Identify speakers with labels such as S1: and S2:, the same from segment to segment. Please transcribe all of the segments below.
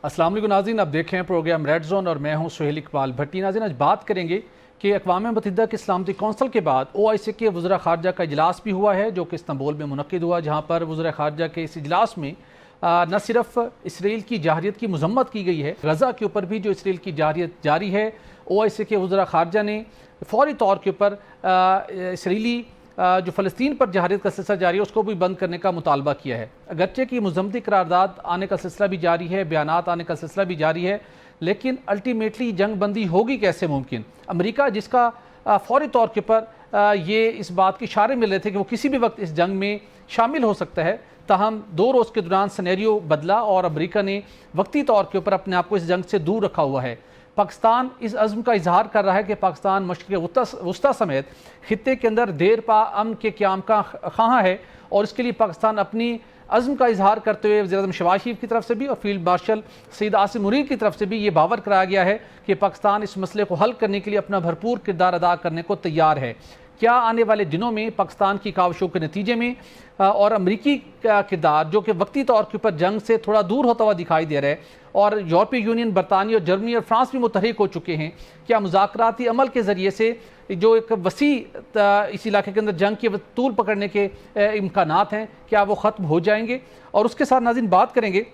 S1: अस्सलाम वालेकुम नाज़रीन, आप देख रहे हैं प्रोग्राम रेड जोन और मैं हूं सुहेल इकबाल भट्टी। नाज़रीन, आज बात करेंगे कि अक़वाम मुत्तहिदा की सलामती कौंसल के बाद OIC के वज़रा ख़ारजा का इजलास भी हुआ है, जो कि इस्तांबुल में मुनक़िद हुआ, जहाँ पर वज़रा ख़ारजा के इस इजलास में न सिर्फ इसराइल की जारहियत की मज़म्मत की गई है, गज़ा के ऊपर भी जो इसराइल की जारहियत जारी है, OIC के वज़रा ख़ारजा ने फ़ौरी तौर के ऊपर इसराइली जो फ़लस्तीन पर जारहियत का सिलसिला जारी है उसको भी बंद करने का मुतालबा किया है। अगरचे कि मुज़म्मती करारदाद आने का सिलसिला भी जारी है, बयानात आने का सिलसिला भी जारी है, लेकिन अल्टीमेटली जंग बंदी होगी कैसे मुमकिन? अमेरिका जिसका फ़ौरी तौर के ऊपर ये इस बात के इशारे मिल रहे थे कि वो किसी भी वक्त इस जंग में शामिल हो सकता है, ताहम 2 रोज़ के दौरान सिनेरियो बदला और अमेरिका ने वक्ती तौर के ऊपर अपने आप को इस जंग से दूर रखा हुआ है। पाकिस्तान इस अज़्म का इजहार कर रहा है कि पाकिस्तान मशरिक़ वस्ता समेत खित्ते के अंदर देर पा अमन के क़याम का ख़्वाह है, और इसके लिए पाकिस्तान अपनी अज़्म का इजहार करते हुए वज़ीर-ए-आज़म शहबाज शरीफ की तरफ से भी और फील्ड मार्शल सईद आसिम मुनीर की तरफ से भी ये बावर कराया गया है कि पाकिस्तान इस मसले को हल करने के लिए अपना भरपूर किरदार अदा करने को तैयार है। क्या आने वाले दिनों में पाकिस्तान की काविशों के नतीजे में और अमरीकी का किरदार जो कि वक्ती तौर के ऊपर जंग से थोड़ा दूर होता हुआ दिखाई दे रहा है, और यूरोपीय यूनियन, बरतानिया और जर्मनी और फ्रांस भी मुतहरिक हो चुके हैं, क्या मुज़ाकराती अमल के ज़रिए से जो एक वसी इस इलाके के अंदर जंग के तूल पकड़ने के इम्कानात हैं, क्या वो ख़त्म हो जाएंगे? और उसके साथ नाज़रीन बात करेंगे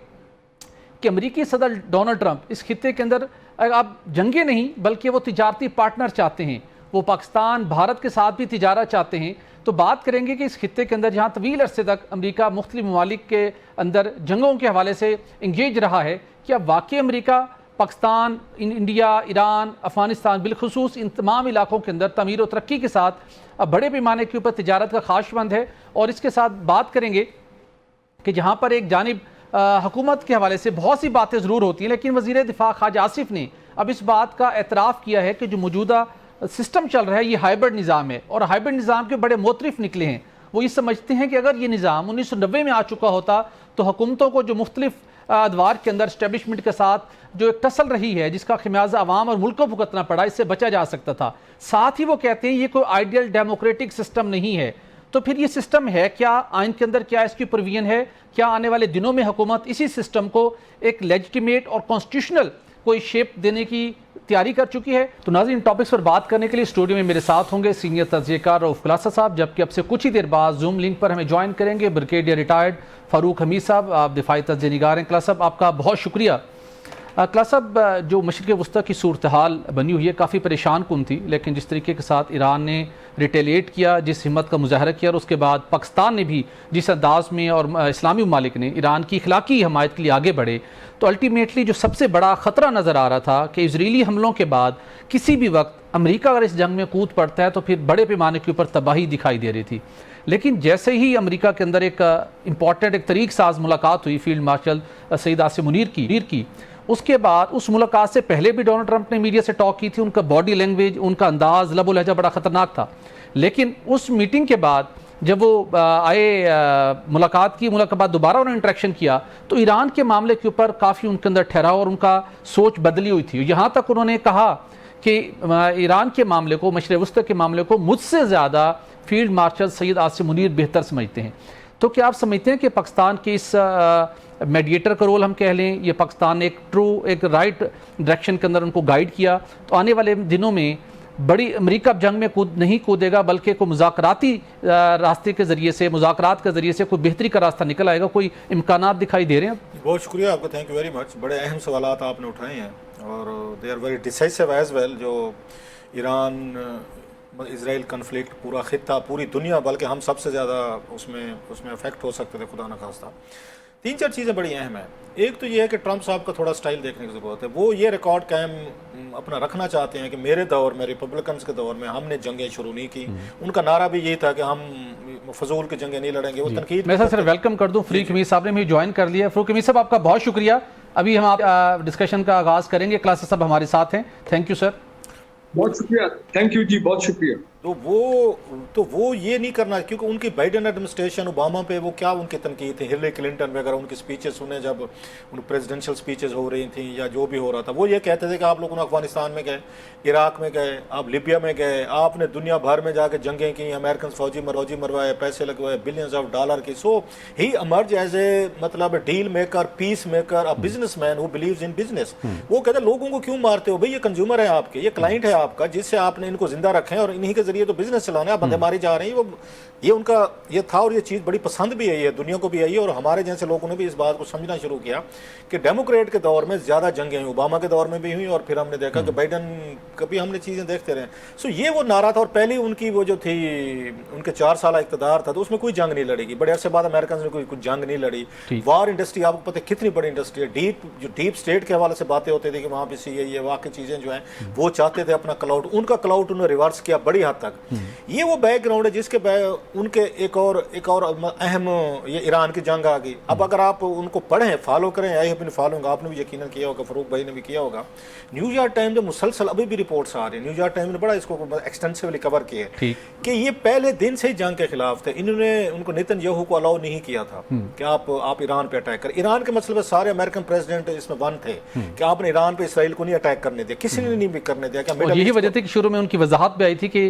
S1: कि अमरीकी सदर डोनाल्ड ट्रंप इस खित्ते के अंदर अब जंगे नहीं बल्कि वो तिजारती पार्टनर चाहते हैं, वो पाकिस्तान भारत के साथ भी तिजारत चाहते हैं। तो बात करेंगे कि इस खित्ते के अंदर जहाँ तवील अरसे तक अमरीका मुख्तलिफ ममालिक के अंदर जंगों के हवाले से इंगेज रहा है, क्या वाकई अमरीका पाकिस्तान, इंडिया, ईरान, अफ़गानिस्तान बिलखुसूस इन तमाम इलाकों के अंदर तमीर व तरक्की के साथ बड़े पैमाने के ऊपर तिजारत का ख्वाहिशमंद है? और इसके साथ बात करेंगे कि जहाँ पर एक जानिब हुकूमत के हवाले से बहुत सी बातें ज़रूर होती हैं, लेकिन वज़ीर दिफा ख्वाजा आसिफ ने अब इस बात का एतराफ़ किया है कि जो मौजूदा सिस्टम चल रहा है ये हाइब्रिड निज़ाम है, और हाइब्रिड निज़ाम के बड़े मुख्तलिफ निकले हैं। वो ये समझते हैं कि अगर ये निज़ाम 1990 में आ चुका होता तो हुकूमतों को जो मुख्तलिफ अदवार के अंदर इस्टेब्लिशमेंट के साथ जो एक टसल रही है, जिसका खमियाजा अवाम और मुल्क को भुगतना पड़ा, इससे बचा जा सकता था। साथ ही वो कहते हैं ये कोई आइडियल डेमोक्रेटिक सिस्टम नहीं है। तो फिर ये सिस्टम है क्या? आइन के अंदर क्या इसकी प्रोविजन है? क्या आने वाले दिनों में हुकूमत इसी सिस्टम को एक लेजिटिमेट और कॉन्स्टिट्यूशनल कोई शेप देने की तैयारी कर चुकी है? तो नाज़रीन, टॉपिक्स पर बात करने के लिए स्टूडियो में मेरे साथ होंगे सीनियर तज्ज़ियाकार रऊफ़ खलासा साहब, जबकि अब से कुछ ही देर बाद जूम लिंक पर हमें ज्वाइन करेंगे ब्रिगेडियर रिटायर्ड फ़ारूक हमीद साहब। आप दिफाई तज्ज़िया निगार हैं। खलासा साहब, आपका बहुत शुक्रिया। खलासा साहब, जो मशरिक़ वस्ता की सूरत हाल बनी हुई है काफ़ी परेशान कुन थी, लेकिन जिस तरीके के साथ ईरान ने रिटेलिएट किया, जिस हिम्मत का मुजाहरा किया, और उसके बाद पाकिस्तान ने भी जिस अंदाज में और इस्लामी ममालिक ने ईरान की इखलाकी हमायत के लिए आगे बढ़े, तो अल्टीमेटली जो सबसे बड़ा ख़तरा नज़र आ रहा था कि इजरायली हमलों के बाद किसी भी वक्त अमेरिका अगर इस जंग में कूद पड़ता है तो फिर बड़े पैमाने के ऊपर तबाही दिखाई दे रही थी। लेकिन जैसे ही अमेरिका के अंदर एक इम्पॉर्टेंट एक तरीक़ साज मुलाकात हुई फील्ड मार्शल सईद आसिम मुनीर की, उसके बाद उस मुलाकात से पहले भी डोनाल्ड ट्रंप ने मीडिया से टॉक की थी। उनका बॉडी लैंग्वेज, उनका अंदाज़, लबो लहजा बड़ा ख़तरनाक था। लेकिन उस मीटिंग के बाद जब वो मुलाकात के बाद दोबारा उन्होंने इंटरेक्शन किया तो ईरान के मामले के ऊपर काफ़ी उनके अंदर ठहराव और उनका सोच बदली हुई थी। यहाँ तक उन्होंने कहा कि ईरान के मामले को, मशरिक़ वस्ता के मामले को मुझसे ज़्यादा फील्ड मार्शल सईद आसिम मुनीर बेहतर समझते हैं। तो क्या आप समझते हैं कि पाकिस्तान के इस मीडिएटर का रोल हम कह लें, ये पाकिस्तान ने एक राइट डायरेक्शन के अंदर उनको गाइड किया, तो आने वाले दिनों में बड़ी अमेरिका जंग में नहीं कूदेगा बल्कि कोई मुज़ाकराती रास्ते के ज़रिए से, मुज़ाकरात के ज़रिए से कोई बेहतरी का रास्ता निकल आएगा? कोई इम्कानात दिखाई दे रहे हैं?
S2: बहुत शुक्रिया आपका, थैंक यू वेरी मच। बड़े अहम सवालात आपने उठाए हैं और they are very decisive as well. जो ईरान इजराइल कन्फ्लिक्ट, पूरा खित्ता, पूरी दुनिया, बल्कि हम सबसे ज़्यादा उसमें अफेक्ट हो सकते थे, खुदा न खास्ता। 3-4 चीज़ें बड़ी अहम हैं। एक तो ये है कि ट्रंप साहब का थोड़ा स्टाइल देखने की ज़रूरत है। वो ये रिकॉर्ड कायम अपना रखना चाहते हैं कि मेरे दौर में, रिपब्लिकन्स के दौर में हमने जंगें शुरू नहीं की। उनका नारा भी यही था कि हम फजूल की जंगें नहीं लड़ेंगे। वो तनकीद
S1: मैं सर वेलकम कर दूं, फ़ारूक हमीद साहब ने भी ज्वाइन कर लिया। फ़ारूक हमीद साहब, आपका बहुत शुक्रिया। अभी हम आप डिस्कशन का आगाज़ करेंगे। खलासा साहब हमारे साथ हैं। Thank you sir.
S3: बहुत शुक्रिया। थैंक यू जी, बहुत शुक्रिया।
S2: तो वो ये नहीं करना, क्योंकि उनकी बाइडेन एडमिनिस्ट्रेशन ओबामा पे वो क्या उनकी तनकीद थी, हिलरी क्लिंटन वगैरह उनकी स्पीचेस सुने, जब उन प्रेसिडेंशियल स्पीचेस हो रही थी या जो भी हो रहा था, वो ये कहते थे कि आप लोगों ने अफगानिस्तान में गए, इराक में गए, आप लिबिया में गए, आपने दुनिया भर में जाके जंगें की, अमेरिकन फौजी मरवाए, पैसे लगवाए बिलियंस ऑफ डॉलर की। सो ही इमर्ज एज ए मतलब deal maker, peace maker, a businessman who believes in business. वो कहते लोगों को क्यों मारते हो भाई, ये कंज्यूमर है आपके, ये क्लाइंट है आपका, जिससे आपने इनको जिंदा रखे हैं और इन्हीं के जरिए तो बिजनेस चलाना है, आप बंदे मारी जा रहे हैं। वो ये उनका ये था और ये चीज़ बड़ी पसंद भी आई है, दुनिया को भी आई है, और हमारे जैसे लोगों ने भी इस बात को समझना शुरू किया कि डेमोक्रेट के दौर में ज़्यादा जंगें हुई, ओबामा के दौर में भी हुई, और फिर हमने देखा कि बाइडन कभी हमने चीज़ें देखते रहे। सो ये वो नारा था, और पहली उनकी वो जो थी, उनके 4 साल इक़्तिदार था, तो उसमें कोई जंग नहीं लड़ेगी। बड़े अरसे बाद अमेरिकन ने कोई जंग नहीं लड़ी। वार इंडस्ट्री आपको पता है कितनी बड़ी इंडस्ट्री है, डीप स्टेट के हवाले से बातें होती थी कि वहाँ पे ये वाकई चीज़ें जो हैं वो चाहते थे अपना क्लाउड, उनका क्लाउड उन्होंने रिवर्स किया बड़ी हद तक। ये वो बैकग्राउंड है जिसके उनके एक और अहम ये ईरान की जंग आ गई। अब अगर आप उनको पढ़ें, फॉलो करें, आई हैव बीन फॉलोइंग, आपने भी यकीनन किया होगा, फरूक भाई ने भी किया होगा, न्यूयॉर्क टाइम्स में मुसलसल अभी भी रिपोर्ट्स आ रही है, न्यूयॉर्क टाइम्स ने बड़ा इसको एक्सटेंसिवली कवर किया है कि ये पहले दिन से ही जंग के खिलाफ थे। इन्होंने उनको नेतन्याहू को अलाउ नहीं किया था कि आप ईरान पे अटैक करें। ईरान के मसले में सारे अमेरिकन प्रेसिडेंट इसमें वन थे कि आपने ईरान पे इसराइल को नहीं अटैक करने दिया, किसी ने नहीं भी करने दिया। क्या
S1: यही वजह थी कि शुरू में उनकी वजाहत भी आई थी कि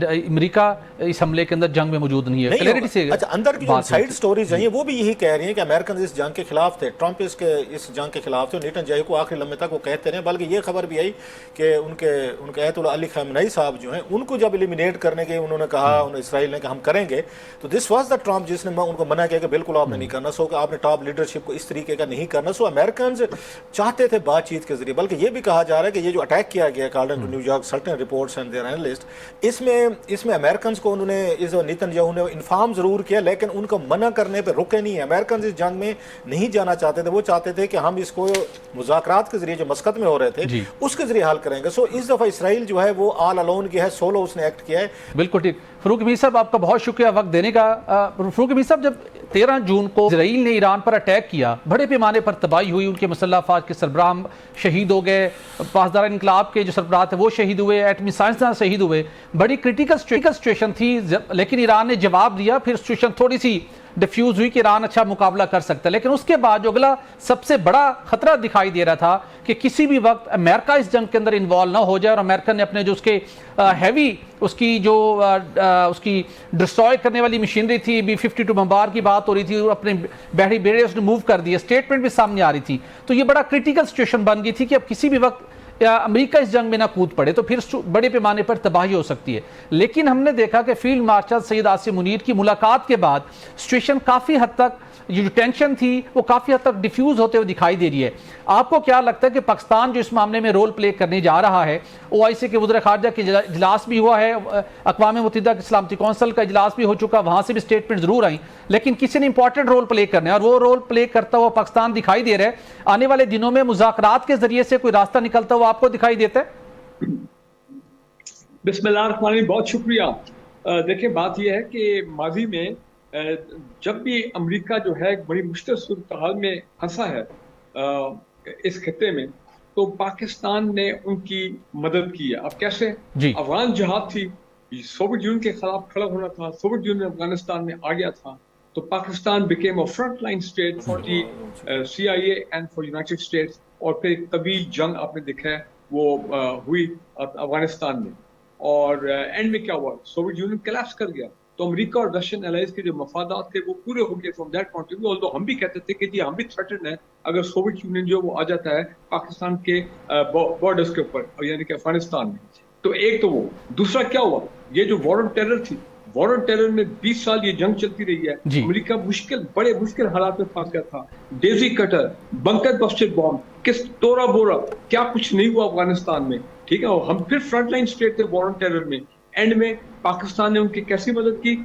S1: अमेरिका इस हमले के अंदर जंग में मौजूद नहीं है। क्लैरिटी से
S2: अच्छा, अंदर की जो साइड स्टोरीज हैं वो भी यही कह रही हैं कि अमेरिकन इस जंग के खिलाफ थे, ट्रंप इस जंग के खिलाफ थे, नेतन्याहू को आखिरी लम्हे तक वो कहते रहे। बल्कि ये खबर भी आई कि उनके अयतुल्लाह अली खamenei साहब जो हैं, उनको जब एलिमिनेट करने के उन्होंने कहा, इसराइल ने कि हम करेंगे, तो दिस वाज द ट्रंप जिसने उनको मना किया कि बिल्कुल आपने नहीं करना, सो आपने टॉप लीडरशिप को इस तरीके का नहीं करना। सो अमेरिकन चाहते थे बातचीत के जरिए। बल्कि ये भी कहा जा रहा है कि ये जो अटैक किया गया according to New York certain reports and their analyst, इसमें अमेरिकन को उन्होंने इस नेतन्याहू ने इन्फॉर्म जरूर किया, लेकिन उनको मना करने पर रुके नहीं। अमेरिकन इस जंग में नहीं जाना चाहते थे, वो चाहते थे कि हम इसको मुज़ाकरात के जरिए जो मस्कत में हो रहे थे उसके जरिए हल करेंगे। सो इस दफा इसराइल जो है वो ऑल अलोन किया है, सोलो उसने एक्ट किया है।
S1: बिल्कुल ठीक। फरूक मीर साहब, आपका बहुत शुक्रिया वक्त देने का। फरूक मीर साहब, जब 13 जून को इसराइल ने ईरान पर अटैक किया, बड़े पैमाने पर तबाही हुई, उनके मुसल्लह अफवाज के सरबराह शहीद हो गए, पासदार इनकलाब के जो सरबराह थे वो शहीद हुए, एटमी साइंसदान शहीद हुए, बड़ी क्रिटिकल सिचुएशन थी। लेकिन ईरान ने जवाब दिया, फिर सिचुएशन थोड़ी सी डिफ्यूज हुई कि ईरान अच्छा मुकाबला कर सकता है। लेकिन उसके बाद जो अगला सबसे बड़ा खतरा दिखाई दे रहा था कि किसी भी वक्त अमेरिका इस जंग के अंदर इन्वॉल्व ना हो जाए, और अमेरिका ने अपने जो उसके हैवी उसकी जो उसकी डिस्ट्रॉय करने वाली मशीनरी थी, B-52 बम्बार की बात हो रही थी, अपने बहरी बेड़े उसने मूव कर दिए, स्टेटमेंट भी सामने आ रही थी। तो ये बड़ा क्रिटिकल सिचुएशन बन गई थी कि अब किसी भी वक्त अमेरिका इस जंग में ना कूद पड़े तो फिर बड़े पैमाने पर तबाही हो सकती है। लेकिन हमने देखा कि फील्ड मार्शल सैयद आसिम मुनीर की मुलाकात के बाद सिचुएशन काफ़ी हद तक, ये जो टेंशन थी वो काफ़ी हद तक डिफ्यूज़ होते हुए दिखाई दे रही है। आपको क्या लगता है कि पाकिस्तान जो इस मामले में रोल प्ले करने जा रहा है, OIC के वज़ीर ख़ारजा के इजलास भी हुआ है, अक़वाम मुत्तहिदा की सलामती कौंसिल का इजलास भी हो चुका, वहाँ से भी स्टेटमेंट ज़रूर आई, लेकिन किसी ने इंपॉर्टेंट रोल प्ले करना है और वो रोल प्ले करता हुआ पाकिस्तान दिखाई दे रहा है। आने वाले दिनों में मुज़ाकरात के ज़रिए से कोई रास्ता निकलता हुआ आपको दिखाई देता है?
S3: बिस्मिल्लाह, बहुत शुक्रिया। देखिए, बात यह है कि माजी में जब भी अमेरिका जो है बड़ी मुश्किल सूरत हाल में फंसा है इस खत्ते में, तो पाकिस्तान ने उनकी मदद की है। अब कैसे? अफगान जहाद थी, सोवियत यूनियन के खिलाफ खड़ा होना था, सोवियत यूनियन अफगानिस्तान में आ गया था, तो Pakistan became a front line state for the CIA and for United states. और फिर तवील जंग आपने देखा है वो हुई अफगानिस्तान में, और एंड में क्या हुआ, सोवियत यूनियन कोलैप्स कर गया। तो अमेरिका और रशियन एलाइज के जो मफादात थे वो पूरे हो गए from that point of view. Although हम भी कहते थे कि जी हम भी थ्रेटन है अगर सोवियत यूनियन जो वो आ जाता है पाकिस्तान के बॉर्डर्स के ऊपर, यानी कि अफगानिस्तान में। तो एक तो वो, दूसरा क्या हुआ, ये जो वॉर ऑन टेरर थी, वॉर ऑन टेरर में 20 साल ये जंग चलती रही है। अमेरिका बड़े मुश्किल हालात में फंस गया था। Daisy cutter, bunker buster bomb, किस तोरा बोरा, क्या कुछ नहीं हुआ अफगानिस्तान में, ठीक है। और हम फिर फ्रंट लाइन स्टेट थे वॉर ऑन टेरर में। एंड में पाकिस्तान ने उनकी कैसी मदद की?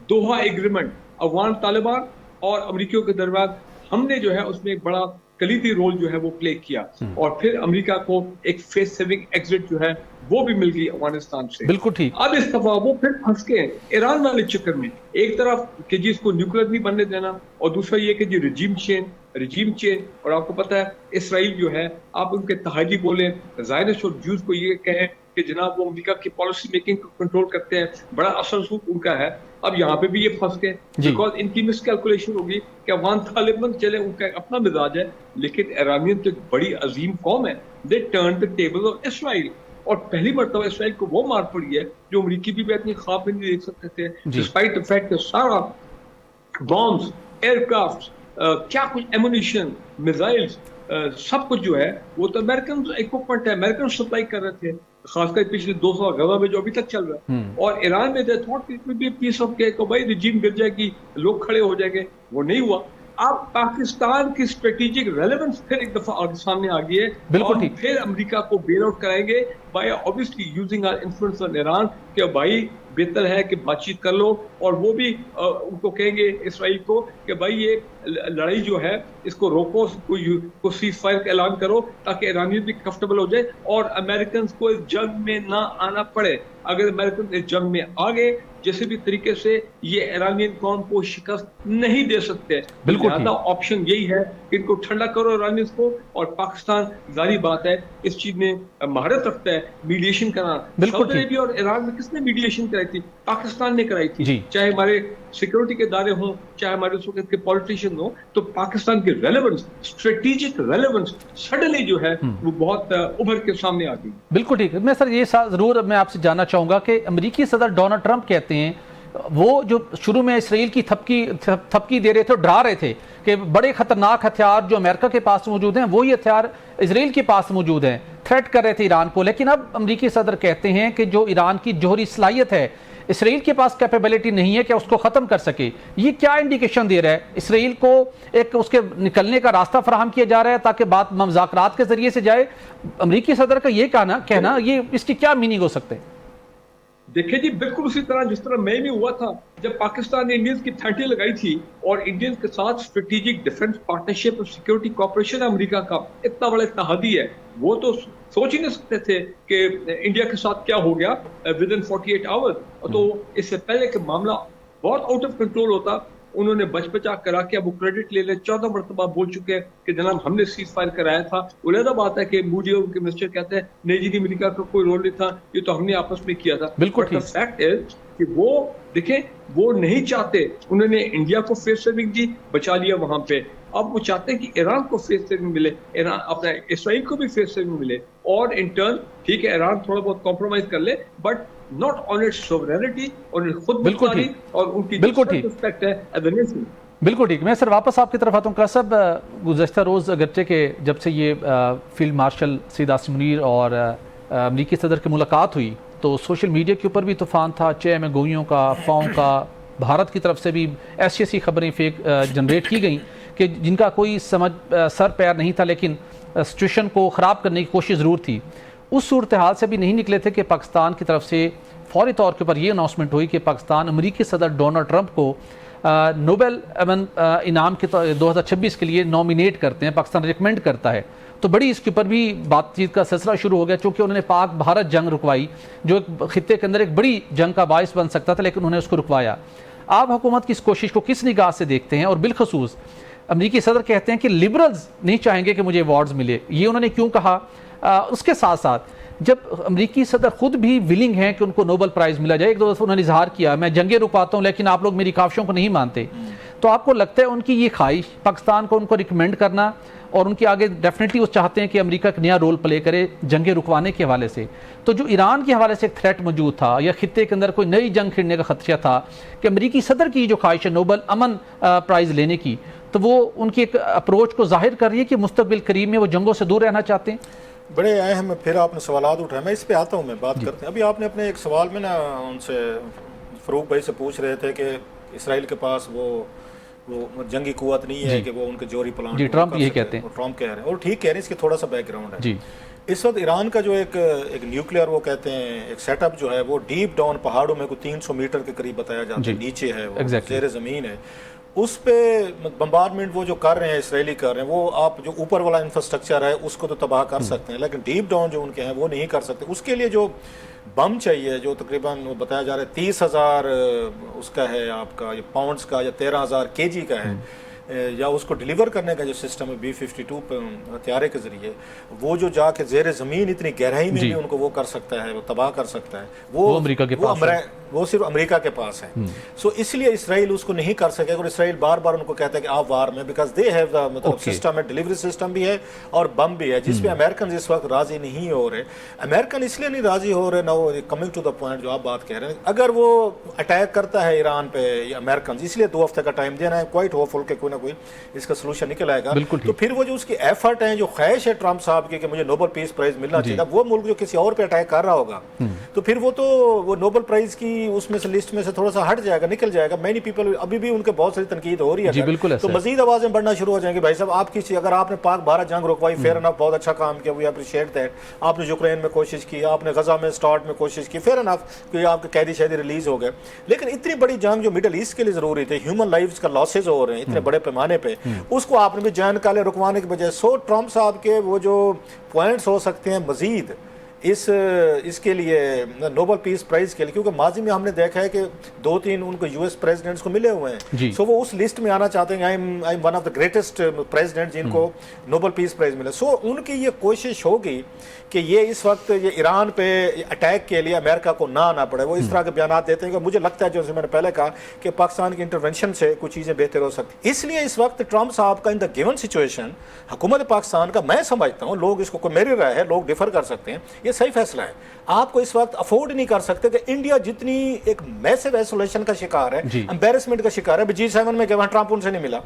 S3: दोहा एग्रीमेंट, अफगान तालिबान और अमेरिकियों के दरमियान हमने जो है उसमें एक बड़ा कलीदी रोल जो है वो प्ले किया, और फिर अमेरिका को एक फेस सेविंग एग्जिट जो है वो भी मिल गई अफगानिस्तान से।
S1: बिल्कुल ठीक।
S3: अब इस दफा वो फिर फंस के ईरान वाले चक्कर में, एक तरफ कि जी इसको न्यूक्लियर नहीं बनने देना, और दूसरा ये कि जी रिजीम चेंज। और आपको पता है इसराइल जो है, आप उनके तहाजी बोले, ज़ायनिस्ट और जूस को ये कहें कि जनाब वो अमेरिका की पॉलिसी मेकिंग को कंट्रोल करते हैं, बड़ा असर उनका है। अब यहाँ पे भी ये फंस गए बिकॉज इनकी मिसकैलकुलेशन होगी कि अफगान तालिबान चले, उनका अपना मिजाज है, लेकिन ईरानियन तो एक बड़ी अजीम कौम है। They turn the table of Israel, और पहली मरतबा इसराइल को वो मार पड़ी है जो अमरीकी भी अपनी ख्वाब में नहीं देख सकते थे, डिस्पाइट द फैक्ट सारा बॉम्ब्स, एयरक्राफ्ट, क्या कुछ एमुनिशन, मिसाइल्स, सब कुछ जो है वो तो अमेरिकन इक्विपमेंट है, अमेरिकन सप्लाई कर रहे थे, खासकर पिछले 2 साल गजा में जो अभी तक चल रहा है। और ईरान में thought it will be piece of cake, भाई रिजीम गिर जाएगी, लोग खड़े हो जाएंगे, वो नहीं हुआ। अब पाकिस्तान की स्ट्रेटेजिक रेलेवेंस फिर एक दफा सामने आ गई है,
S1: बिल्कुल
S3: और फिर अमेरिका को बेल आउट कराएंगे by obviously using our influence on Iran कि भाई बेहतर है कि बातचीत कर लो, और वो भी उनको कहेंगे इसराइल को कि भाई ये लड़ाई जो है इसको रोको, को सीज फायर का ऐलान करो ताकि ईरानियन भी कंफर्टेबल हो जाए और अमेरिकन को इस जंग में ना आना पड़े। अगर अमेरिकन इस जंग में आ गए जैसे भी तरीके से, ये ईरानियन कौम को शिकस्त नहीं दे सकते।
S1: बिल्कुल
S3: ज्यादा ऑप्शन यही है कि इनको ठंडा करो ईरानियन को, और पाकिस्तान जारी बात है इस चीज में महारत रखता है मीडिएशन कराना। सऊदी अरेबिया और ईरान में किसने मीडिएशन कराई थी? पाकिस्तान ने कराई थी, चाहे हमारे सिक्योरिटी के इदारे हों, चाहे हमारे उस वक्त के पॉलिटिशियन हो। तो पाकिस्तान की रेलेवेंस, स्ट्रेटेजिक रेलेवेंस सडनली जो है वो बहुत उभर के सामने आ गई।
S1: बिल्कुल ठीक है। मैं सर ये जरूर मैं आपसे जानना चाहूंगा कि अमेरिकी सदर डोनाल्ड ट्रंप कहते हैं वो जो शुरू में इसराइल की थपकी दे रहे थे, डरा रहे थे कि बड़े खतरनाक हथियार जो अमेरिका के पास मौजूद हैं वही हथियार इसराइल के पास मौजूद हैं, थ्रेट कर रहे थे ईरान को। लेकिन अब अमेरिकी सदर कहते हैं कि जो ईरान की जोहरी सलाहियत है, इसराइल के पास कैपेबिलिटी नहीं है कि उसको ख़त्म कर सके। ये क्या इंडिकेशन दे रहा है? इसराइल को एक उसके निकलने का रास्ता फराहम किया जा रहा है ताकि बात मुज़ाकरात के जरिए से जाए। अमेरिकी सदर का ये कहना ये इसकी क्या मीनिंग हो सकते हैं?
S3: देखिए जी, बिल्कुल उसी तरह जिस तरह मई में हुआ था जब पाकिस्तान ने इंडियंस की 30 लगाई थी, और इंडियंस के साथ स्ट्रेटेजिक डिफेंस पार्टनरशिप और सिक्योरिटी कॉर्पोरेशन अमेरिका का इतना बड़ा इत्तेहादी है, वो तो सोच ही नहीं सकते थे कि इंडिया के साथ क्या हो गया विद इन 48 आवर्स। तो इससे पहले कि मामला बहुत आउट ऑफ कंट्रोल होता, उन्होंने बचा करा के अब वो क्रेडिट ले ले 14 मरतबा बोल चुके हैं कि जनाब हमने सीज फायर कराया था। उलझा बात है कि मोदी और उनके मिनिस्टर कहते हैं नहीं जी, अमेरिका का कोई रोल नहीं था, ये तो हमने आपस में किया था।
S1: बिल्कुल ठीक।
S3: फैक्ट है कि वो देखें, वो नहीं चाहते, उन्होंने इंडिया को फेस सेविंग दी, बचा लिया वहां पे। अब वो चाहते हैं कि ईरान को फेस सेविंग मिले, ईरान अपना इसराइल को भी फेस सेविंग मिले, और इन टर्न ठीक है ईरान थोड़ा बहुत कॉम्प्रोमाइज कर ले, but not on it's sovereignty, और खुद मुख्तारी और उनकी रिस्पेक्ट है एज अ नेशन।
S1: बिल्कुल ठीक। मैं सर वापस आपकी तरफ आता हूँ। का सब गुज़श्ता रोज़ अगरचे के जब से ये फील्ड मार्शल सईद आसिम मुनीर और अमरीकी सदर की मुलाकात हुई तो सोशल मीडिया के ऊपर भी तूफ़ान था, चाहे में गोइयों का, अफवाहों का, भारत की तरफ से भी ऐसी ऐसी खबरें फेक जनरेट की गई कि जिनका कोई समझ सर पैर नहीं था, लेकिन सिचुएशन को ख़राब करने की कोशिश ज़रूर थी। उस सूरत हाल से भी नहीं निकले थे कि पाकिस्तान की तरफ से फौरी तौर के ऊपर ये अनाउंसमेंट हुई कि पाकिस्तान अमेरिकी सदर डोनाल्ड ट्रंप को नोबेल अमन इनाम के 2026 के लिए नॉमिनेट करते हैं, पाकिस्तान रिकमेंड करता है। तो बड़ी इसके ऊपर भी बातचीत का सिलसिला शुरू हो गया, चूँकि उन्होंने पाक भारत जंग रुकवाई जो एक खित्ते के अंदर एक बड़ी जंग का बायस बन सकता था, लेकिन उन्होंने उसको रुकवाया। आप हुकूमत की इस कोशिश को किस निगाह से देखते हैं? और बिलखसूस अमरीकी सदर कहते हैं कि लिबरल्स नहीं चाहेंगे कि मुझे अवार्ड्स मिले, ये उन्होंने क्यों कहा? उसके साथ साथ जब अमरीकी सदर खुद भी विलिंग हैं कि उनको नोबेल प्राइज़ मिला जाए, एक दो दफ़ा उन्होंने इजहार किया मैं जंगे रुकवाता हूँ लेकिन आप लोग मेरी काविशों को नहीं मानते, तो आपको लगता है उनकी ये ख्वाहिश पाकिस्तान को उनको रिकमेंड करना और उनके आगे डेफिनेटली वो चाहते हैं कि अमेरिका एक नया रोल प्ले करे जंगे रुकवाने के हवाले से? तो जो ईरान के हवाले से एक थ्रेट मौजूद था या खित्ते के अंदर कोई नई जंग छिड़ने का खदशा था कि अमरीकी सदर की जो ख्वाहिश है नोबेल अमन प्राइज़ लेने की, तो वो उनकी एक अप्रोच को जाहिर कर रही है कि मुस्तकबिल करीब में वो जंगों से दूर रहना चाहते हैं।
S2: बड़े अहम फिर आपने सवालात उठाए, मैं इस पे आता हूँ, मैं बात करते हैं। अभी आपने अपने एक सवाल में ना उनसे फ़रूक भाई से पूछ रहे थे कि इसराइल के पास वो जंगी कुव्वत नहीं है कि वो उनके जोरी प्लान,
S1: जी ट्रंप यही कहते हैं,
S2: ट्रंप कह रहे हैं, और ठीक कह रहे हैं। इसकी थोड़ा सा बैकग्राउंड है
S1: जी।
S2: इस वक्त ईरान का जो एक न्यूक्लियर वो कहते हैं एक सेटअप जो है वो डीप डाउन पहाड़ों में कोई 300 मीटर के करीब बताया जाता है, नीचे है वो, ज़ेर ज़मीन है। उस पे बम्बार्डमेंट वो जो कर रहे हैं इसराइली कर रहे हैं, वो आप जो ऊपर वाला इंफ्रास्ट्रक्चर है उसको तो तबाह कर सकते हैं, लेकिन डीप डाउन जो उनके हैं वो नहीं कर सकते। उसके लिए जो बम चाहिए जो तकरीबन बताया जा रहा है 30,000 उसका है आपका ये पाउंड्स का या 13,000 kg का है, या उसको डिलीवर करने का जो सिस्टम है B-52 हथियारे के ज़रिए, वो जो जाके ज़ेर ज़मीन इतनी गहराई में भी उनको वो कर सकता है, वो तबाह कर सकता है, वो
S1: अमेरिका के पास है।
S2: वो सिर्फ अमेरिका के पास है। सो इसलिए इसराइल उसको नहीं कर सकेगा, और इसराइल बार बार उनको कहता है कि आप वार में, बिकॉज दे हैव द मतलब सिस्टम है, डिलीवरी सिस्टम भी है और बम भी है, जिसपे अमेरिकन इस वक्त राजी नहीं हो रहे। अमेरिकन इसलिए नहीं राजी हो रहे, now coming to the point जो आप बात कह रहे हैं, अगर वो अटैक करता है ईरान पे या अमेरिकन, इसलिए 2 हफ्ते का टाइम देना है, क्वाइट होपफुल के कोई ना कोई इसका सोल्यूशन निकल आएगा। तो फिर वो जो उसकी एफर्ट है, जो ख्वाहिश है ट्रंप साहब की कि मुझे नोबेल पीस प्राइज मिलना चाहिए, वो मुल्क जो किसी और पे अटैक कर रहा होगा तो फिर वो नोबेल प्राइज की उसमें से लिस्ट में से थोड़ा सा हट जाएगा, निकल जाएगा। मैनी पीपल अभी भी उनके बहुत सारी तनकीद हो रही है,
S1: बिल्कुल,
S2: तो मजीद आवाजें बढ़ना शुरू हो जाएंगी। भाई साहब, आपकी अगर आपने पाक भारत जंग रुकवाई, फेयर एनफ, बहुत अच्छा काम किया, वी अप्रिशिएट दैट। आपने यूक्रेन में कोशिश की, आपने गजा में स्टार्ट में कोशिश की, फेयर एनफ कि आपके कैदी शैदी रिलीज हो गए, लेकिन इतनी बड़ी जंग जो मिडिल ईस्ट के लिए जरूरी थी, ह्यूमन लाइव्स का लॉसेज हो रहे हैं इतने बड़े पैमाने पे, उसको आपने भी जान काले रुकवाने की बजाय, सो ट्रंप साहब के वो जो पॉइंट्स हो सकते हैं मजीद इसके लिए नोबेल पीस प्राइज के लिए, क्योंकि माजी में हमने देखा है कि 2-3 उनको यूएस प्रेसिडेंट्स को मिले हुए हैं, सो वो उस लिस्ट में आना चाहते हैं, I am one of the greatest president जिनको नोबेल पीस प्राइज मिला। सो उनकी ये कोशिश होगी कि ये इस वक्त ये ईरान पे अटैक के लिए अमेरिका को ना आना पड़े। वो इस तरह के बयान देते हैं कि मुझे लगता है, जैसे मैंने पहले कहा, कि पाकिस्तान की इंटरवेंशन से कुछ चीज़ें बेहतर हो सकती। इसलिए इस वक्त ट्रंप साहब का इन द गिवन सिचुएशन, हुकूमत पाकिस्तान का, मैं समझता हूँ, लोग इसको, मेरी राय है, लोग डिफर कर सकते हैं, ये सही फैसला है। आपको इस वक्त अफोर्ड नहीं कर सकते कि इंडिया जितनी एक मैसिव आइसोलेशन का शिकार है, एम्बैरेसमेंट का शिकार है, G7 में गए, वहां ट्रंप उनसे नहीं मिला,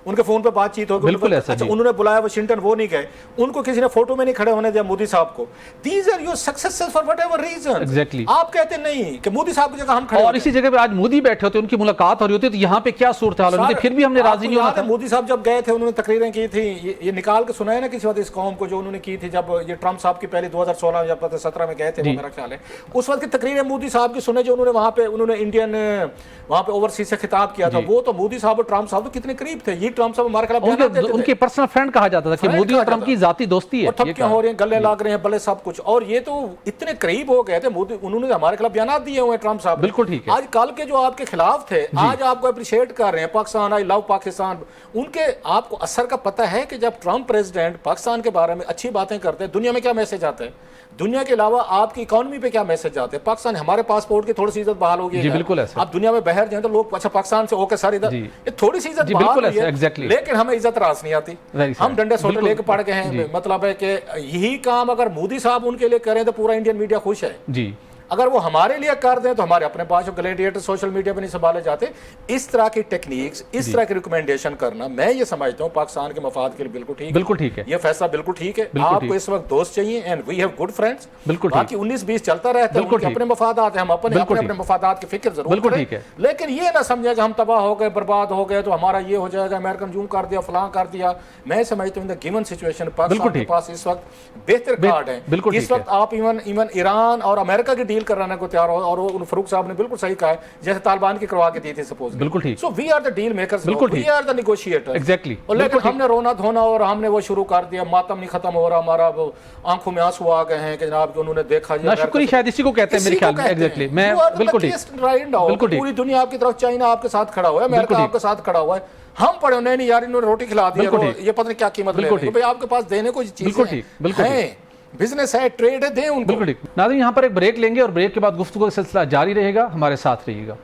S2: उनके फोन पे बातचीत होगी, अच्छा उन्होंने बुलाया वाशिंगटन, वो नहीं गए, उनको किसी ने फोटो में नहीं खड़े होने दिया मोदी साहब को। These are your successes for whatever reason.
S1: Exactly,
S2: आप कहते नहीं कि मोदी साहब की जगह हम खड़े,
S1: और इसी जगह पे आज मोदी बैठे होते, उनकी मुलाकात हो रही होती, तो यहाँ पे क्या सूरत हाल होती, फिर भी हमने राजी नहीं होना था।
S2: मोदी साहब जब गए थे, उन्होंने तकरीरें की थी, ये निकाल के सुनाया ना किसी वक्त इस कौम को, जो उन्होंने की थी जब ये ट्रंप साहब की पहले 2016 या 17 में गए थे, वो मेरा ख्याल है, उस वक्त की तकरीरें मोदी साहब की सुने, जो उन्होंने वहां पे उन्होंने इंडियन वहां पे ओवरसीज से खिताब किया था। वो तो मोदी साहब और ट्रंप साहब तो कितने करीब थे, ये ट्रंप साहब हमारे खिलाफ
S1: उनके पर्सनल फ्रेंड कहा जाता था कि मोदी और ट्रंप की जाती दोस्ती है,
S2: ठप क्यों हो रहे हैं, गले लाग रहे हैं, भले सब कुछ, और ये तो इतने करीब हो गए थे। मोदी, उन्होंने हमारे खिलाफ बयान दिए हुए ट्रंप साहब,
S1: बिल्कुल ठीक है।
S2: आज कल के जो आपके खिलाफ थे, आज आपको अप्रिशिएट कर रहे हैं, पाकिस्तान, आई लव पाकिस्तान, उनके आपको असर का पता है कि जब ट्रंप प्रेसिडेंट पाकिस्तान के बारे में अच्छी बातें करते हैं, दुनिया में क्या मैसेज आता है, दुनिया के अलावा आपकी इकोनॉमी पे क्या मैसेज आते हैं। पाकिस्तान, हमारे पासपोर्ट की थोड़ी सी इज्जत बहाल होगी,
S1: बिल्कुल ऐसा।
S2: आप दुनिया में बाहर जाए तो लोग, अच्छा पाकिस्तान से होकर सारी इधर, ये थोड़ी सी इज्जत बहाल हुई है, लेकिन हमें इज्जत रास नहीं आती, हम डंडे सोटे लेके पड़ गए हैं। मतलब है कि यही काम अगर मोदी साहब उनके लिए करें तो पूरा इंडियन मीडिया खुश है जी। अगर वो हमारे लिए कर दें तो हमारे अपने पास जो ग्लैडिएटर सोशल मीडिया पे नहीं संभाले जाते। इस तरह की टेक्निक्स, इस तरह की रिकमेंडेशन करना, मैं ये समझता हूँ पाकिस्तान के मफाद के लिए बिल्कुल ठीक है, ये फैसला बिल्कुल ठीक है। आपको इस वक्त दोस्त चाहिए, and we have good friends, बाकी 19-20 चलता रहता है, उनके अपने मफादात है, हम अपने मफादात की फिक्र जरूर करें, लेकिन ये ना समझे कि हम तबाह हो गए, बर्बाद हो गए, तो हमारा ये हो जाएगा, अमेरिकन जूम कर दिया, फलां कर दिया। मैं समझता हूँ गिवन सिचुएशन पाकिस्तान के पास इस वक्त बेहतर कार्ड है। इस वक्त आप इवन ईरान और अमेरिका की डील कराने को तैयार हो, और वो फारूक साहब ने बिल्कुल सही कहा है, जैसे तालिबान की करवा के दी थी सपोज, बिल्कुल ठीक। So we are the deal makers, we are the negotiator, exactly. और लेकिन हमने रोना धोना और हमने वो शुरू कर दिया, मातम नहीं खत्म हो रहा हमारा, आंखों में आंसू आ गए हैं कि जनाब उन्होंने देखा, नाशुक्री शायद इसी को कहते हैं मेरे ख्याल में, एग्जैक्टली। मैं बिल्कुल ठीक, पूरी दुनिया आपकी तरफ, चाइना आपके साथ खड़ा हुआ है, अमेरिका आपके साथ खड़ा हुआ है, हम पढ़े नहीं यार, इन्होंने रोटी खिला दी, ये पता नहीं क्या कीमत ले रहे हैं, भाई आपके पास देने को चीजें हैं, बिजनेस है, ट्रेड है, दें उनको। बिल्कुल ठीक। नाज़रीन, यहाँ पर एक ब्रेक लेंगे और ब्रेक के बाद गुफ्तगू का सिलसिला जारी रहेगा, हमारे साथ रहिएगा।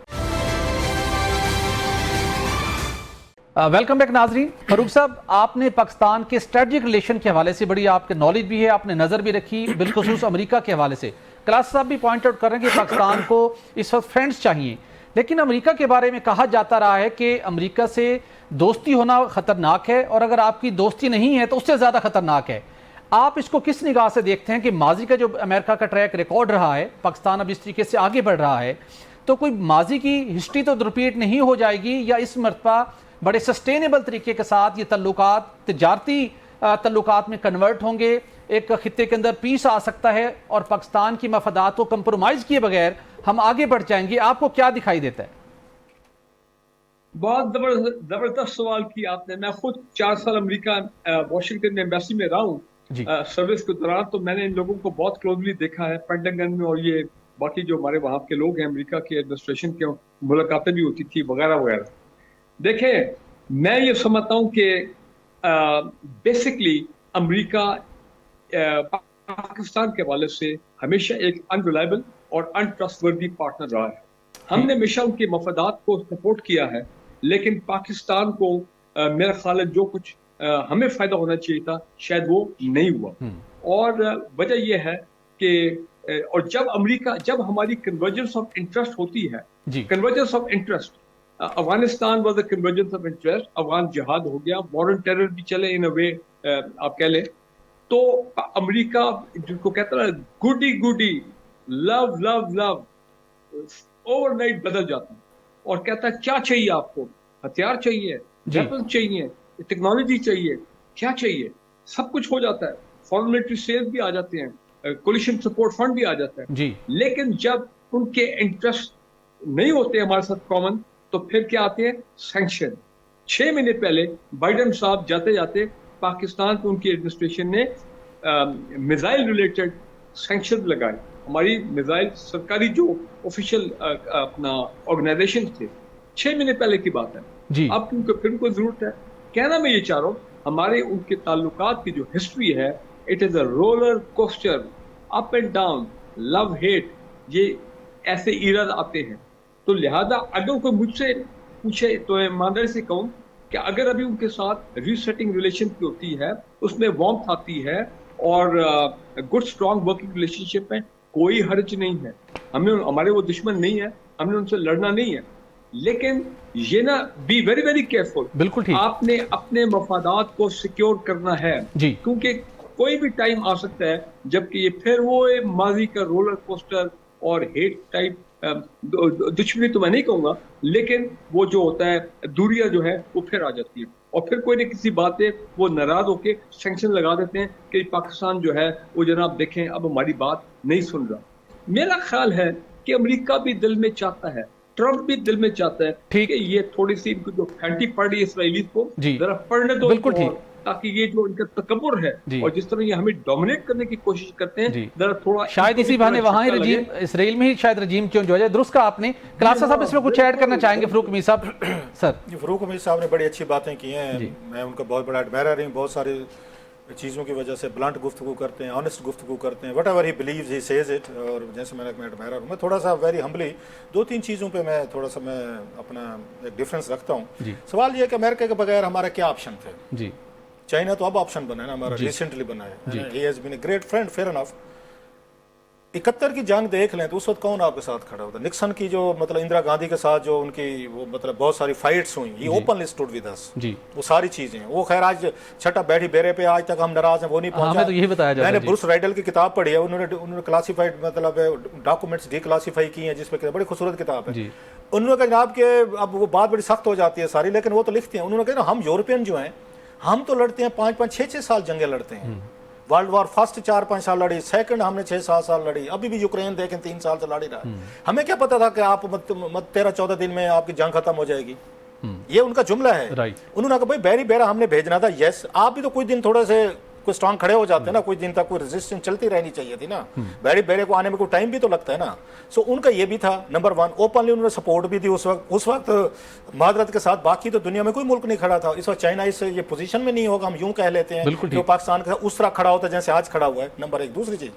S2: वेलकम बैक नाजरीन। फारूक साहब, आपने पाकिस्तान के स्ट्रेटजिक रिलेशन के हवाले से बड़ी आपके नॉलेज भी है, आपने नज़र भी रखी, बिलखुसूस अमेरिका के हवाले से। क्लास साहब भी पॉइंट आउट कर रहे हैं कि पाकिस्तान को इस वक्त फ्रेंड्स चाहिए, लेकिन अमेरिका के बारे में कहा जाता रहा है कि अमेरिका से दोस्ती होना ख़तरनाक है, और अगर आपकी दोस्ती नहीं है तो उससे ज़्यादा ख़तरनाक है। आप इसको किस निगाह से देखते हैं कि माजी का जो अमेरिका का ट्रैक रिकॉर्ड रहा है, पाकिस्तान अब इस तरीके से आगे बढ़ रहा है, तो कोई माजी की हिस्ट्री तो रिपीट नहीं हो जाएगी, या इस मरतबा बड़े सस्टेनेबल तरीके के साथ ये तल्लुकात तिजारती तल्लुकात में कन्वर्ट होंगे, एक खित्ते के अंदर पीस आ सकता है और पाकिस्तान की मफादात को कंप्रोमाइज़ किए बगैर हम आगे बढ़ जाएंगे? आपको क्या दिखाई देता है?
S3: बहुत जबरदस्त सवाल किया आपने। मैं खुद 4 साल अमेरिका वाशिंगटन में एम्बेसी में रहा हूँ सर्विस के दौरान, तो मैंने इन लोगों को बहुत क्लोजली देखा है पेंटागन में, और ये बाकी जो हमारे वहां के लोग हैं अमेरिका के एडमिनिस्ट्रेशन के, मुलाकातें भी होती थी वगैरह वगैरह। देखें, मैं ये समझता हूँ कि बेसिकली अमेरिका पाकिस्तान के हवाले से हमेशा एक अनरिलायबल और अनट्रस्टवर्दी पार्टनर रहा है। हमने हमेशा उनके मफादात को सपोर्ट किया है, लेकिन पाकिस्तान को मेरा ख्याल है जो कुछ हमें फायदा होना चाहिए था शायद वो नहीं हुआ। और वजह यह है कि और जब हमारी कन्वर्जेंस ऑफ इंटरेस्ट होती है, convergence of interest, Afghanistan was a convergence of interest, Afghan जिहाद हो गया, वॉर ऑन टेरर भी चले इन अ वे, आप कह लें तो अमेरिका जिसको कहता है गुडी गुडी लव लव लव ओवरनाइट बदल जाता है और कहता है क्या चाहिए आपको, हथियार चाहिए, वेपन चाहिए, टेक्नोलॉजी चाहिए, क्या चाहिए, सब कुछ हो जाता है, फॉरेन मिलिट्री सेल्स भी आ जाते हैं, कोलिशन सपोर्ट फंड भी आ जाता है जी। लेकिन जब उनके इंटरेस्ट नहीं होते हमारे साथ कॉमन, तो फिर क्या आते हैं, सैंक्शन। 6 महीने पहले बाइडेन साहब जाते जाते पाकिस्तान को उनकी एडमिनिस्ट्रेशन ने मिसाइल रिलेटेड सैंक्शन लगाए। हमारी मिसाइल सरकारी जो ऑफिशियल अपना ऑर्गेनाइजेशन थे, 6 महीने पहले की बात है जी। अब क्योंकि फिर उनको जरूरत है। कहना मैं ये चाह रहा हूँ, हमारे उनके ताल्लुकात की जो हिस्ट्री है, it is a roller coaster, up and down, love hate, ये ऐसे इराद आते हैं। तो लिहाजा अगर कोई मुझसे पूछे तो ईमानदारी से कहूँ कि अगर अभी उनके साथ रीसेटिंग रिलेशन की होती है, उसमें वार्मथ आती है और गुड स्ट्रॉन्ग वर्किंग रिलेशनशिप में कोई हर्ज नहीं है। हमारे वो दुश्मन नहीं है, हमने उनसे लड़ना नहीं है, लेकिन ये ना बी वेरी वेरी केयरफुल। बिल्कुल ठीक। आपने अपने मफादात को सिक्योर करना है जी, क्योंकि कोई भी टाइम आ सकता है जबकि ये फिर वो माजी का रोलर कोस्टर और हेट टाइप दुश्मनी तो मैं नहीं कहूंगा, लेकिन वो जो होता है दूरियां जो है वो फिर आ जाती है और फिर कोई न किसी बात पे वो नाराज होके सैंक्शन लगा देते हैं कि पाकिस्तान जो है वो जनाब देखें अब हमारी बात नहीं सुन रहा। मेरा ख्याल है कि अमेरिका भी दिल में चाहता है, ट्रंप भी दिल में चाहता है ठीक है, ये थोड़ी सी इनको जो फैंटी पड़ रही है इसराइली को जरा पढ़ने दो, बिल्कुल ठीक, ताकि ये जो इनका तकब्बुर है और जिस तरह ये हमें डोमिनेट करने की कोशिश करते हैं, जरा थोड़ा
S1: शायद इसी बहाने वहां ही रजीम, इसराइल में ही शायद रजीम चेंज हो जाए। दुरुस्त का आपने क्लासा साहब इसमें कुछ ऐड करना चाहेंगे? फरूक हमीद साहब। सर,
S2: फरूक हमीद साहब ने बड़ी अच्छी बातें की हैं, मैं उनका बहुत बड़ा एडमायरर हूं। बहुत सारे चीज़ों की वजह से ब्लंट गुफ्तगू करते हैं, ऑनेस्ट गुफ्तगू करते हैं, what ever he believes he says it. और जैसे मैं एडमायरर हूँ, मैं थोड़ा सा वेरी हम्बली 2-3 चीज़ों पे मैं थोड़ा सा मैं अपना एक डिफरेंस रखता हूँ। सवाल ये है कि अमेरिका के बगैर हमारा क्या ऑप्शन थे जी। चाइना तो अब ऑप्शन बना है ना हमारा, रिसेंटली बना है, he has been a great friend, fair enough. 71 की जंग देख लें तो उस वक्त कौन आपके साथ खड़ा होता? निक्सन की जो मतलब इंदिरा गांधी के साथ जो उनकी वो मतलब बहुत सारी फाइट्स हुई, ही ओपनली स्टूड विद अस जी। वो सारी चीजें वो खैर आज छठा बैठी बेरे पे आज तक हम नाराज हैं, वो नहीं पहुंचा।
S1: तो यही बताया जाता है।
S2: मैंने ब्रूस राइडल की किताब पढ़ी है, उन्होंने क्लासिफाइड मतलब डॉक्यूमेंट्स डिक्लासिफाई किए हैं, जिसमें बड़ी खूबसूरत किताब है। उन्होंने कहा जनाब के अब वो बात बड़ी सख्त हो जाती है सारी, लेकिन वो तो लिखते हैं, उन्होंने कहा हम यूरोपियन जो हैं हम तो लड़ते हैं 5-5, 6-6 साल जंगें लड़ते हैं। वर्ल्ड वॉर फर्स्ट 4-5 साल लड़ी, सेकंड हमने 6-7 साल लड़ी, अभी भी यूक्रेन देखें 3 साल से लड़ी रहा। हमें क्या पता था कि आप 13-14 दिन में आपकी जंग खत्म हो जाएगी। ये उनका जुमला है। उन्होंने कहा भाई बैरी बेरा हमने भेजना था, यस आप भी तो कुछ दिन थोड़े से कोई स्ट्रांग खड़े हो जाते हैं ना, कुछ दिन तक कोई रेजिस्टेंस चलती रहनी चाहिए थी ना, बैरी बेरे को आने में कोई टाइम भी तो लगता है ना। सो उनका ये भी था नंबर 1, ओपनली उन्होंने सपोर्ट भी दी उस वक्त मादरत के साथ। बाकी तो दुनिया में कोई मुल्क नहीं खड़ा था। इस वक्त चाइना इस ये पोजीशन में नहीं होगा, हम यूं कह लेते हैं, जो पाकिस्तान का उस तरह खड़ा होता है जैसे आज खड़ा हुआ है, नंबर 1। दूसरी चीज,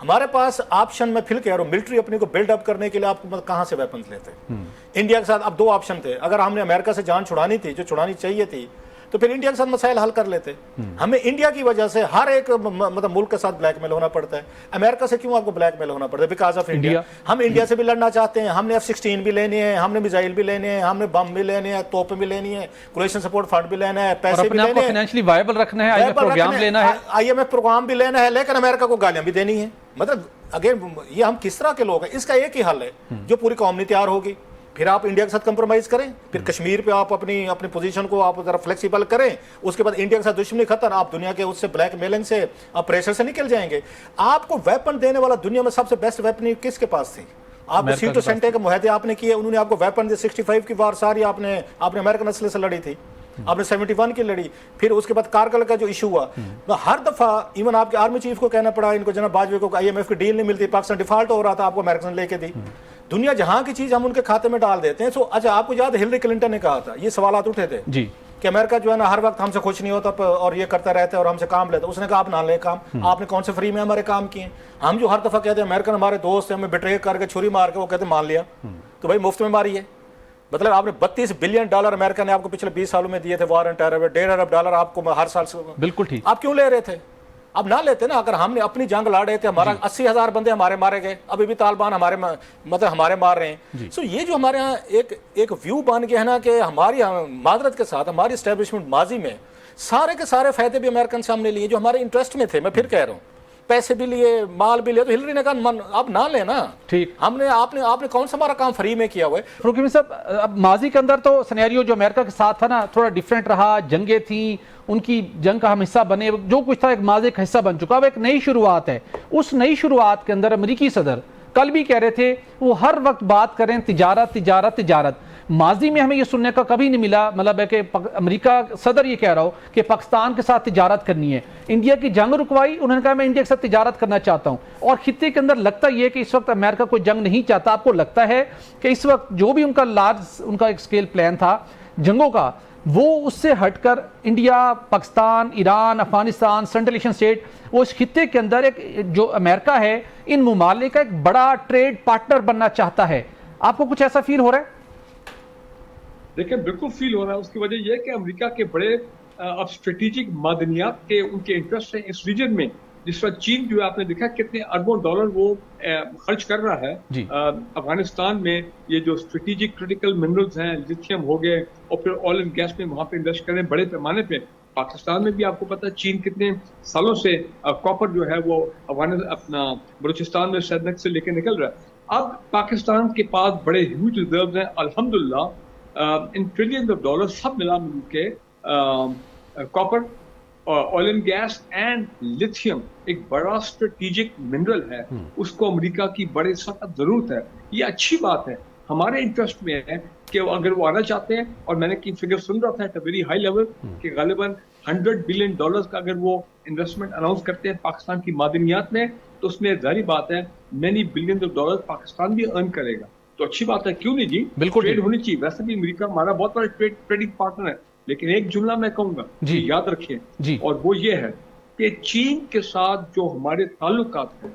S2: हमारे पास ऑप्शन में फिर कह रहा हूं, मिलिट्री अपने को बिल्डअप करने के लिए आपको कहां से वेपन्स लेते? इंडिया के साथ अब 2 ऑप्शन थे। अगर हमने अमेरिका से जान छुड़ानी थी, जो छुड़ानी चाहिए थी, तो फिर इंडिया के साथ मसाइल हल कर लेते। हमें इंडिया की वजह से हर एक मतलब मुल्क के साथ ब्लैकमेल होना पड़ता है। अमेरिका से क्यों आपको ब्लैकमेल होना पड़ता है? Because of India. हम इंडिया से भी लड़ना चाहते हैं, हमने F-16 भी लेनी है, हमने मिसाइल भी लेने हैं, हमने बम भी लेने हैं, तोपें भी लेनी है, कोलिशन सपोर्ट फंड भी लेना है, पैसे भी लेने हैं,
S1: फाइनेंशियली वायबल रखना है, IMF प्रोग्राम लेना है,
S2: IMF प्रोग्राम भी लेना है, लेकिन अमेरिका को गालियां भी देनी है। मतलब अगेन ये हम किस तरह के लोग हैं? इसका एक ही हल है, जो पूरी कौम नहीं तैयार होगी। फिर आप इंडिया के साथ कंप्रोमाइज करें, फिर कश्मीर पे आप अपनी पोजीशन को आप जरा फ्लेक्सिबल करें, उसके बाद इंडिया के साथ दुश्मनी खत्म, आप दुनिया के उससे ब्लैकमेलिंग से आप प्रेशर से निकल जाएंगे। आपको वेपन देने वाला दुनिया में सबसे बेस्ट वेपन किसके पास थी? आपको सीटो सेंटे के मुआहदे आपने किए, उन्होंने आपको वेपन दिए। 65 की वार सारी आपने अमेरिकन असले से लड़ी थी, आपने 71 की लड़ी, फिर उसके बाद कारगिल का जो इशू हुआ, हर दफा इवन आपके आर्मी चीफ को कहना पड़ा, इनको जनाब बाजवे को, IMF की डील नहीं मिलती, पाकिस्तान डिफॉल्ट हो रहा था, आपको अमेरिकन लेके दी। दुनिया जहां की चीज हम उनके खाते में डाल देते हैं। सो अच्छा, आपको याद है हिलरी क्लिंटन ने कहा था, ये सवाल उठे थे जी, कि अमेरिका जो है ना हर वक्त हमसे खुश नहीं होता और ये करता रहता है और हमसे काम लेता है। उसने कहा आप ना लें काम, आपने कौन से फ्री में हमारे काम किए? हम जो हर दफ़ा कहते हैं अमेरिकन हमारे दोस्त हैं, हमें बिट्रे करके छुरी मार के, वो कहते मान लिया तो भाई मुफ्त में मारी है। मतलब आपने $32 बिलियन अमेरिका ने आपको पिछले 20 सालों में दिए थे वॉर एंड टेरर में, $1.5 अरब आपको हर साल से।
S1: बिल्कुल ठीक।
S2: आप क्यों ले रहे थे? अब ना लेते ना। अगर हमने अपनी जंग लड़ रहे थे, हमारा 80,000 बंदे हमारे मारे गए, अभी भी तालिबान हमारे मतलब हमारे मार रहे हैं। सो ये जो हमारे यहाँ एक व्यू बन गया है ना कि हमारी मादरत के साथ हमारी स्टैब्लिशमेंट माजी में सारे के सारे फायदे भी अमेरिकन से हमने लिए जो हमारे इंटरेस्ट में थे। मैं फिर कह रहा हूँ, पैसे भी लिए, माल भी लिए, तो हिलरी ने कहा अब ना लेना। ठीक, हमने आपने कौन सा हमारा काम फ्री में किया हुआ है?
S1: फ़ारूक अमीन साहब, अब माजी के अंदर तो सिनेरियो जो अमेरिका के साथ था ना थोड़ा डिफरेंट रहा, जंगें थी, उनकी जंग का हम हिस्सा बने, जो कुछ था एक माजी का हिस्सा बन चुका। अब एक नई शुरुआत है। उस नई शुरुआत के अंदर अमेरिकी सदर कल भी कह रहे थे वो हर वक्त बात करें तिजारत तिजारत तिजारत। माजी में हमें ये सुनने का कभी नहीं मिला, मतलब है कि अमेरिका सदर ये कह रहा हो कि पाकिस्तान के साथ तिजारत करनी है। इंडिया की जंग रुकवाई, उन्होंने कहा मैं इंडिया के साथ तिजारत करना चाहता हूं। और खित्ते के अंदर लगता ये कि इस वक्त अमेरिका कोई जंग नहीं चाहता। आपको लगता है कि इस वक्त जो भी उनका एक स्केल प्लान था जंगों का, वो उससे हटकर India, Pakistan, Iran, Afghanistan, central Asian state, वो इस खित्ते के अंदर एक जो अमेरिका है इन ममालिक का एक बड़ा ट्रेड पार्टनर बनना चाहता है? आपको कुछ ऐसा फील हो रहा है?
S3: देखिए, बिल्कुल फील हो रहा है। उसकी वजह यह है कि अमेरिका के बड़े अब स्ट्रेटेजिक मादनियात के उनके इंटरेस्ट हैं इस रीजन में। जिस तरह चीन जो है, आपने देखा कितने अरबों डॉलर वो खर्च कर रहा है अफगानिस्तान में। ये जो स्ट्रेटेजिक क्रिटिकल मिनरल्स हैं, लिथियम हो गए, और फिर ऑयल एंड गैस में वहां पे इन्वेस्ट करें बड़े पैमाने पे। पाकिस्तान में भी आपको पता है चीन कितने सालों से कॉपर जो है वो अपना बलूचिस्तान में सैदनक से लेके निकल रहा है। अब पाकिस्तान के पास बड़े ह्यूज रिजर्व्स हैं अल्हम्दुलिल्लाह, इन ट्रिलियंस ऑफ डॉलर सब मिला मिल के। Copper, oil and gas and lithium एक बड़ा स्ट्रेटेजिक मिनरल है, उसको अमेरिका की बड़े सख्त जरूरत है। ये अच्छी बात है, हमारे इंटरेस्ट में है कि अगर वो आना चाहते हैं। और मैंने की फिगर सुन रहा था at a very high level कि गालिबन $100 बिलियन का अगर वो इन्वेस्टमेंट अनाउंस करते हैं पाकिस्तान की मादनियात में, तो उसमें जाहिर बात है many billion of dollar Pakistan भी अर्न करेगा। तो अच्छी बात है, क्यों नहीं जी?
S1: बिल्कुल
S3: ट्रेड होनी चाहिए। वैसे भी अमेरिका हमारा बहुत बड़ा ट्रेडिंग पार्टनर है। लेकिन एक जुमला मैं कहूंगा जी, याद रखिए, और वो ये है कि चीन के साथ जो हमारे ताल्लुकात हैं,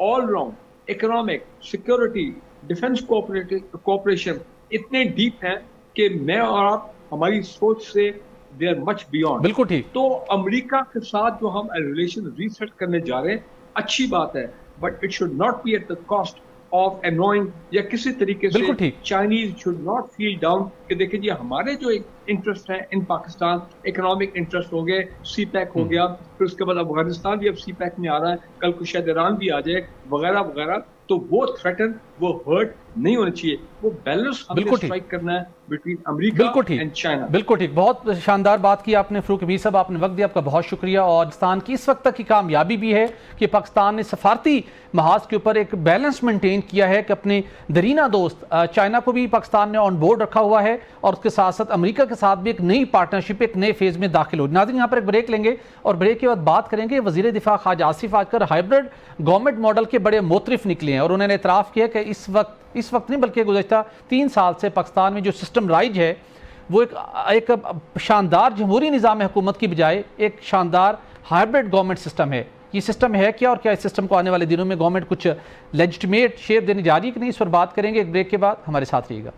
S3: all round economic, security, defence cooperation इतने डीप हैं कि मैं और आप हमारी सोच से दे आर मच बियॉन्ड।
S1: बिल्कुल ठीक।
S3: तो अमेरिका के साथ जो हम रिलेशन रीसेट करने जा रहे हैं, अच्छी बात है, but it should not be at the cost of annoying या किसी तरीके से Chinese should not feel down कि देखिए जी हमारे जो इंटरेस्ट है इन पाकिस्तान, इकोनॉमिक इंटरेस्ट हो गए, सीपैक हो गया, फिर उसके बाद अफगानिस्तान भी अब सीपैक में आ रहा है, कल को शायद ईरान भी आ जाए वगैरह वगैरह। तो वो थ्रेटन, वो हर्ट नहीं होना चाहिए। वो बैलेंस हमें स्ट्राइक करना है बिटवीन अमेरिका एंड चाइना।
S1: बिल्कुल ठीक, बहुत शानदार बात की आपने फ़ारूक अमीन साहब, आपने वक्त दिया, आपका बहुत शुक्रिया। और पाकिस्तान की इस वक्त तक की कामयाबी भी है कि पाकिस्तान ने सफारती महाज के ऊपर एक बैलेंस मेंटेन किया है कि अपने दरीना दोस्त चाइना को भी पाकिस्तान ने ऑन बोर्ड रखा हुआ है, और उसके साथ साथ अमेरिका के साथ भी एक नई पार्टनरशिप, एक नए फेज में दाखिल हो। नाज़रीन, यहाँ पर एक ब्रेक लेंगे और ब्रेक के बाद बात करेंगे वज़ीर दिफा ख्वाजा आसिफ आजकल हाइब्रिड गवर्नमेंट मॉडल के बड़े मुतरिफ निकले हैं, और उन्होंने एतराफ़ किया कि इस वक्त नहीं बल्कि गुज़श्ता 3 साल से पाकिस्तान में जो सिस्टम राइज है वो एक शानदार जमहूरी निज़ाम हुकूमत की बजाय एक शानदार हाइब्रिड गवर्नमेंट सिस्टम है। ये सिस्टम है क्या, और क्या इस सिस्टम को आने वाले दिनों में गवर्नमेंट कुछ लेजिटिमेट शेप देने जा रही है कि नहीं, इस पर बात करेंगे एक ब्रेक के बाद। हमारे साथ रहिएगा।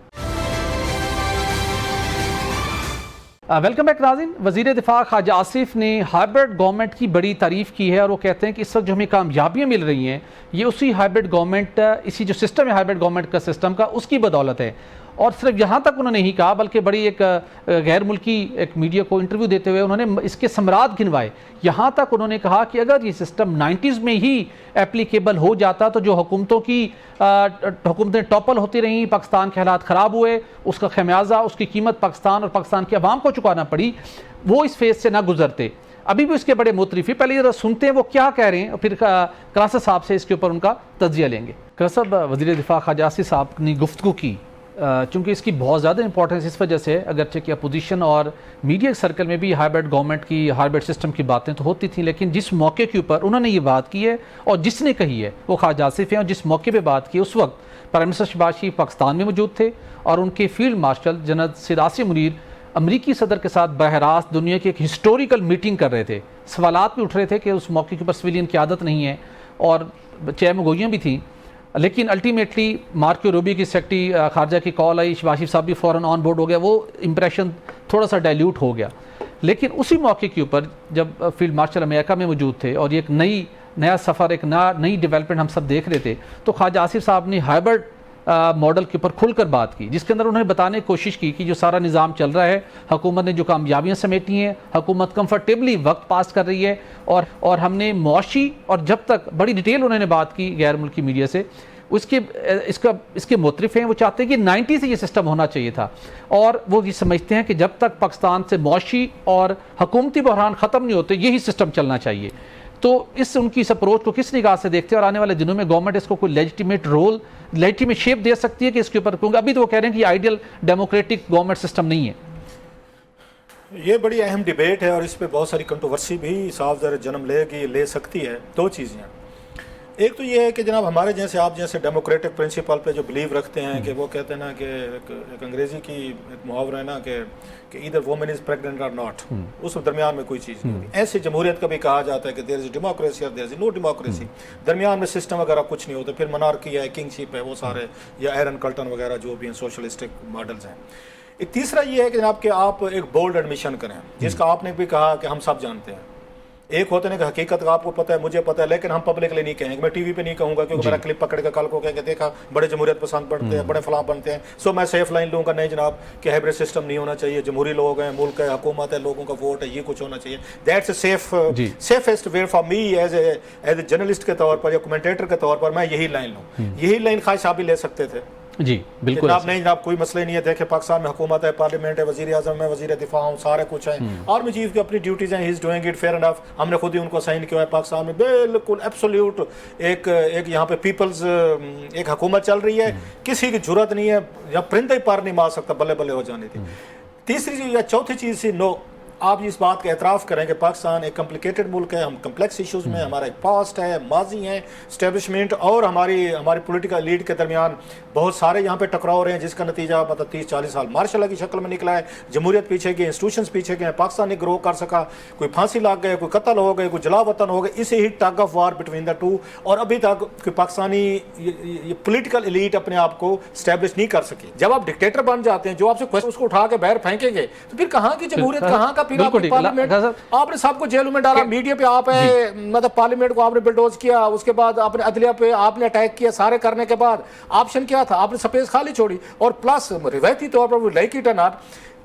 S1: वेलकम बैक नाज़रीन। वज़ीर दिफा ख्वाजा आसिफ ने हाइब्रिड गवर्नमेंट की बड़ी तारीफ़ की है, और वो कहते हैं कि इस वक्त जो हमें कामयाबियाँ मिल रही हैं ये उसी हाइब्रिड गवर्नमेंट, इसी जो सिस्टम है हाइब्रिड गवर्नमेंट का सिस्टम का, उसकी बदौलत है। और सिर्फ यहाँ तक उन्होंने नहीं कहा, बल्कि बड़ी एक गैर मुल्की एक मीडिया को इंटरव्यू देते हुए उन्होंने इसके समरात गिनवाए। यहाँ तक उन्होंने कहा कि अगर ये सिस्टम 90s में ही एप्लीकेबल हो जाता तो जो हुकूमतें टॉपल होती रहीं, पाकिस्तान के हालात ख़राब हुए, उसका खमियाजा, उसकी कीमत पाकिस्तान और पाकिस्तान की आवाम को चुकाना पड़ी, वो इस फेज़ से ना गुजरते। अभी भी उसके बड़े मुतरिफ़। पहले जरा सुनते हैं वो क्या कह रहे हैं, और फिर करासा साहब से इसके ऊपर उनका तज्जिया लेंगे। करासा साहब, वज़ीर दिफा ख्वाजा आसिफ साहब ने गुफ्तगू की, चूँकि इसकी बहुत ज़्यादा इंपॉर्टेंस इस वजह से, अगरचे कि अपोजिशन और मीडिया सर्कल में भी हाइब्रिड गवर्नमेंट की, हाइब्रिड सिस्टम की बातें तो होती थी, लेकिन जिस मौके के ऊपर उन्होंने ये बात की है और जिसने कही है वो ख्वाजा आसिफ हैं, और जिस मौके पे बात की उस वक्त प्राइम मिनिस्टर शहबाज शरीफ पाकिस्तान में मौजूद थे और उनके फील्ड मार्शल जनरल सिरासी मुनीर अमरीकी सदर के साथ बहरास्त दुनिया की एक हिस्टोरिकल मीटिंग कर रहे थे। सवालात भी उठ रहे थे कि उस मौके के ऊपर सिविलियन क़यादत नहीं है और चहमगोइयाँ भी थीं, लेकिन अल्टीमेटली मार्को रूबियो की सेक्रेटरी खारजा की कॉल आई, शबाशिफ साहब भी फ़ौरन ऑन बोर्ड हो गया, वो इम्प्रेशन थोड़ा सा डाइल्यूट हो गया। लेकिन उसी मौके के ऊपर जब फील्ड मार्शल अमेरिका में मौजूद थे और ये एक नया सफ़र, एक नई डेवलपमेंट हम सब देख रहे थे, तो ख्वाजा आसिफ साहब ने हाइब्रिड मॉडल के ऊपर खुलकर बात की, जिसके अंदर उन्होंने बताने की कोशिश की कि जो सारा निज़ाम चल रहा है, हुकूमत ने जो कामयाबियाँ समेटी हैं, हुकूमत कंफर्टेबली वक्त पास कर रही है और हमने मुआशी, और जब तक बड़ी डिटेल उन्होंने बात की गैर मुल्की मीडिया से, इसके मुतरिफ हैं। वो चाहते हैं कि 90 से ये सिस्टम होना चाहिए था, और वो ये समझते हैं कि जब तक पाकिस्तान से मुआशी और हुकूमती बहरान ख़त्म नहीं होते यही सिस्टम चलना चाहिए। तो उनकी इस अप्रोच को किस निगाह से देखते हैं, और आने वाले दिनों में गवर्नमेंट इसको कोई लेजिटिमेट शेप दे सकती है कि इसके ऊपर, क्योंकि अभी तो वो कह रहे हैं कि आइडियल डेमोक्रेटिक गवर्नमेंट सिस्टम नहीं है।
S2: ये बड़ी अहम डिबेट है और इस पर बहुत सारी कंट्रोवर्सी भी साफ ज़रा जन्म ले सकती है। दो चीज़ें, एक तो ये है कि जनाब हमारे जैसे आप जैसे डेमोक्रेटिक प्रिंसिपल पे जो बिलीव रखते हैं कि वो कहते हैं ना कि एक अंग्रेज़ी की एक मुहावरा है ना कि ईदर वुमन इज़ प्रेग्नेंट और नॉट, उस दरमियान में कोई चीज़ नहीं। ऐसे जमहूरियत का भी कहा जाता है कि देयर इज़ डेमोक्रेसी और देयर इज़ नो डेमोक्रेसी, दरमियान में सिस्टम वगैरह कुछ नहीं होता, फिर मोनार्की है, किंगशिप है, वो सारे, या एरन कल्टन वगैरह जो भी हैं सोशलिस्टिक मॉडल्स हैं। एक तीसरा ये है कि जनाब कि आप एक बोल्ड एडमिशन करें, जिसका आपने भी कहा कि हम सब जानते हैं। एक होते हैं कि हकीकत का आपको पता है, मुझे पता है, लेकिन हम पब्लिकली नहीं कहेंगे। मैं टीवी पे नहीं कहूंगा क्योंकि मेरा क्लिप पकड़ के कल को कह के देखा बड़े जमहूरियत पसंद बनते हैं, बड़े फलां बनते हैं, सो मैं सेफ लाइन लूंगा। नहीं जनाब कि हाइब्रिड सिस्टम नहीं होना चाहिए, जमहूरी लोग हैं, मुल्क है, हुकूमत है, लोगों का वोट है, ये कुछ होना चाहिए। That's safest way for me as a journalist के तौर पर या कमेंटेटर के तौर पर, मैं यही लाइन लूँ। यही लाइन ख्वाहिश आप भी ले सकते थे
S1: जी, बिल्कुल
S2: जनाब। नहीं जनाब, कोई मसले नहीं है। देखे पाकिस्तान में हुकूमत है, पार्लियामेंट है, वजीर आजम में, वजीर दिफा हूँ, सारे कुछ है, आर्मी चीफ की अपनी ड्यूटीज हैं, he is doing it fair enough. हमने खुद ही उनको साइन किया है। पाकिस्तान में बिल्कुल एब्सोल्यूट एक यहाँ पे पीपल्स एक हुकूमत चल रही है, किसी की जरूरत नहीं है, या परिंदा ही पार नहीं मार सकता, बल्ले बल्ले हो जानी थी। तीसरी चीज या चौथी चीज थी, नो, आप इस बात का एतराफ़ करें कि पाकिस्तान एक कॉम्प्लिकेटेड मुल्क है, हम कम्प्लेक्स इश्यूज़ में, हमारा एक पास्ट है, माजी है, स्टैब्लिशमेंट और हमारी पॉलिटिकल लीड के दरमियान बहुत सारे यहाँ पे टकराव रहे हैं, जिसका नतीजा मतलब 30-40 साल मार्शल लॉ की शक्ल में निकला है। जमहूरियत पीछे गई, इंस्टीट्यूशंस पीछे गए, पाकिस्तान नहीं ग्रो कर सका, कोई फांसी लग गए, कोई कत्ल हो गए, कोई जला वतन हो गए, इसे ही tug of war between the two. और अभी तक कोई पाकिस्तानी ये पॉलिटिकल एलीट अपने आप को स्टैब्लिश नहीं कर सकी। जब आप डिक्टेटर बन जाते हैं, जो आपसे क्वेश्चन उसको उठा के बाहर फेंकेंगे, तो फिर कहाँ की जमहूरियत, कहाँ का पार्लियामेंट? आपने सबको जेलों में डाला, मीडिया पे आप है, मतलब पार्लियामेंट को आपने बिल्डोज किया, उसके बाद आपने अदलिया पे आपने अटैक किया, सारे करने के बाद ऑप्शन क्या था? आपने स्पेस खाली छोड़ी। और प्लस रिवायती तौर पर वो लाइक इट और नॉट,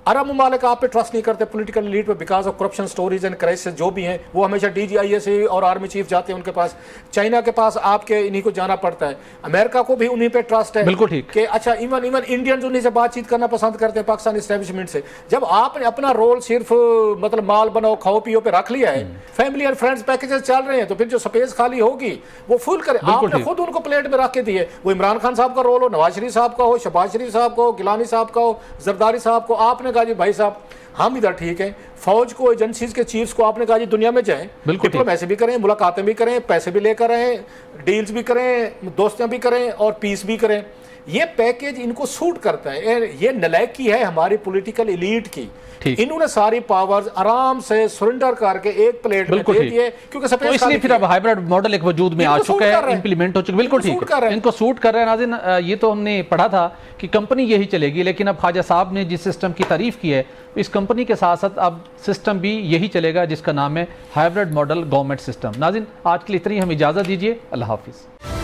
S2: अरब ममालिक आप पे ट्रस्ट नहीं करते पॉलिटिकल लीड पे because of corruption stories and crisis जो भी हैं, वो हमेशा DGIA और आर्मी चीफ जाते हैं उनके पास। चाइना के पास आपके इन्हीं को जाना पड़ता है। अमेरिका को भी उन्हीं पे ट्रस्ट है,
S1: बिल्कुल ठीक
S2: कि अच्छा इवन इंडियंस उन्हीं से बातचीत करना पसंद करते हैं पाकिस्तान एस्टेब्लिशमेंट से। जब आपने अपना रोल सिर्फ मतलब माल बनाओ खाओ पियो पे रख लिया है, फैमिली और फ्रेंड्स पैकेजेस चल रहे हैं, तो फिर जो स्पेस खाली होगी वो फुल करे। आपने खुद उनको प्लेट में रख के दिए, वो इमरान खान साहब का रोल हो, नवाज शरीफ साहब का हो, शहबाज शरीफ साहब का हो, गिलानी साहब का हो, जरदारी साहब को, आपने कहा जी भाई साहब हम इधर ठीक है। फौज को, एजेंसीज के चीफ्स को आपने कहा जी दुनिया में जाएं, डिप्लोमेसी भी करें, मुलाकातें भी करें, पैसे भी लेकर आए, डील्स भी करें, दोस्तियां भी करें और पीस भी करें। ये पैकेज इनको सूट करता है। ये नलायकी है हमारी पॉलिटिकल एलीट की। इन्होंने सारी पावर्स आराम से सरेंडर करके एक प्लेट में दे दिए, क्योंकि
S1: तो इसलिए फिर अब हाइब्रिड मॉडल एक वजूद में आ चुका है, इंप्लीमेंट हो चुका है। बिल्कुल ठीक है, इनको सूट कर रहा है। नाज़रीन, ये तो हमने पढ़ा था कि कंपनी यही चलेगी, लेकिन अब ख्वाजा साहब ने जिस सिस्टम की तारीफ की है, इस कंपनी के साथ साथ अब सिस्टम भी यही चलेगा, जिसका नाम है हाइब्रिड मॉडल गवर्नमेंट सिस्टम। नाज़रीन, आज के लिए इतनी, हम इजाज़त दीजिए। अल्लाह हाफिज़।